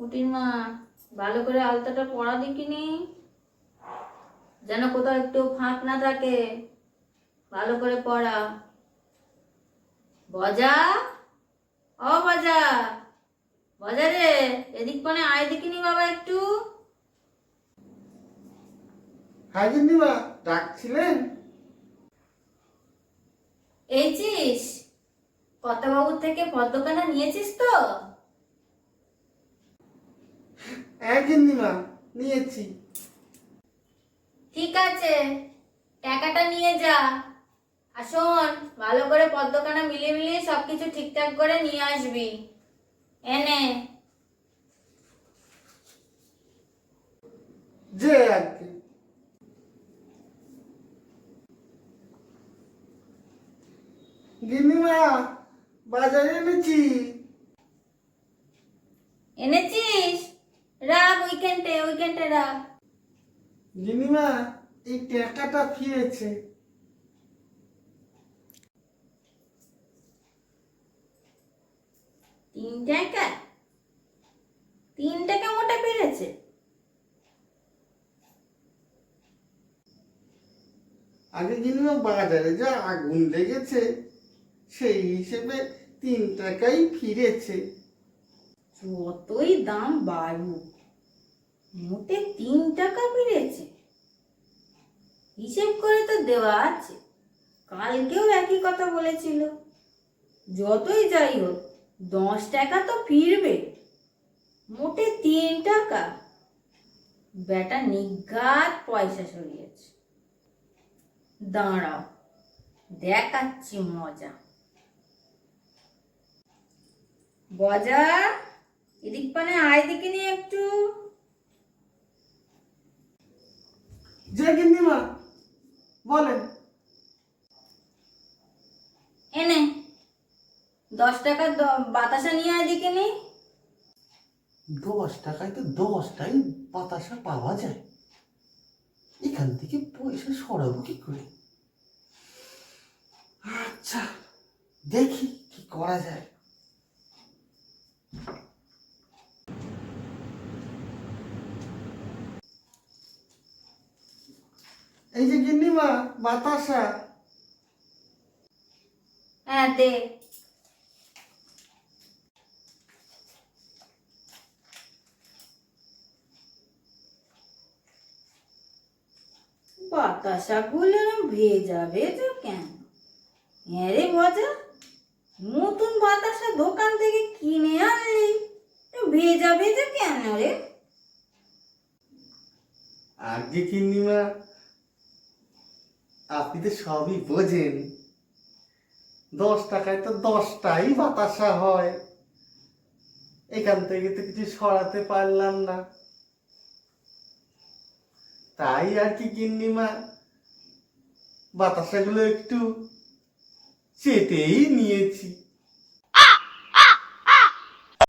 পুটির মা, ভালো করে আলতাটা পড়া দেখিনি, যেন কোথাও একটু ফাঁক না থাকে। ভালো করে পড়া। বজা, ও বজা, বজা রে, এদিক পানে আয় দেখিনি বাবা একটু। হ্যাঁ গিন্নিমা, ডাকছিলেন? এইছিস, কর্তাবাবুর থেকে পদ্মখানা নিয়েছিস তো? হ্যাঁ গিন্নিমা, নিয়েছি। ঠিক আছে, টাকাটা নিয়ে যা। আর শোন, ভালো করে পদ্মখানা মিলিয়ে মিলিয়ে সবকিছু ঠিকঠাক করে নিয়ে আসবি। এনে যে আর কি। গিন্নিমা, বাজারে এনেছি। এনেছিস? রাখ উইকেন্ডে, উইকেন্ডে রাখ। গিন্নিমা, এই টাকাটা ফিরেছে। 3 টাকা? 3 টাকা মোটা পেরেছে? আগে গিন্নিমা, বাজারে যা আগুন লেগেছে, সেই হিসেবে 3 টাকাই ফিরেছে। যতই দাম বাড়ুক, মোটে 3 টাকা বেড়েছে? হিসেব করে তো দেওয়া আছে, কালকেও একই কথা বলেছিল। যতই যাই হোক, 10 টাকা তো ফিরবে। মোটে 3 টাকা? বেটা নিঘাত পয়সা সরিয়েছে। দাঁড়াও, দেখাচ্ছি মজা। বজা, এদিক পানে আয় দেখিনি একটু। যে গিন্নিমা, বলেন। এনে 10 টাকার বাতাসা নিয়ে আয় দেখিনি। 10 টাকায় তো 10টাই বাতাসা পাওয়া যায়। এখান থেকে পয়সা সরাবো কি করে? আচ্ছা, দেখি কি করা যায়। এই যে গিন্নিমা, বাতাসা। হ্যাঁ দে। বাতাসাগুলো ভেজা ভেজা কেন? হ্যাঁ রে বজা, নতুন বাতাসা দোকান থেকে কিনে আনলি, ভেজা ভেজা কেন রে? আগে গিন্নিমা, আপনি তো সবই বোঝেন। 10 টাকায় তো 10টাই বাতাসা হয়। এখান থেকে তো কিছু সরাতে পারলাম না, তাই আর কি গিন্নিমা, বাতাসাগুলো একটু চেটেই নিয়েছি।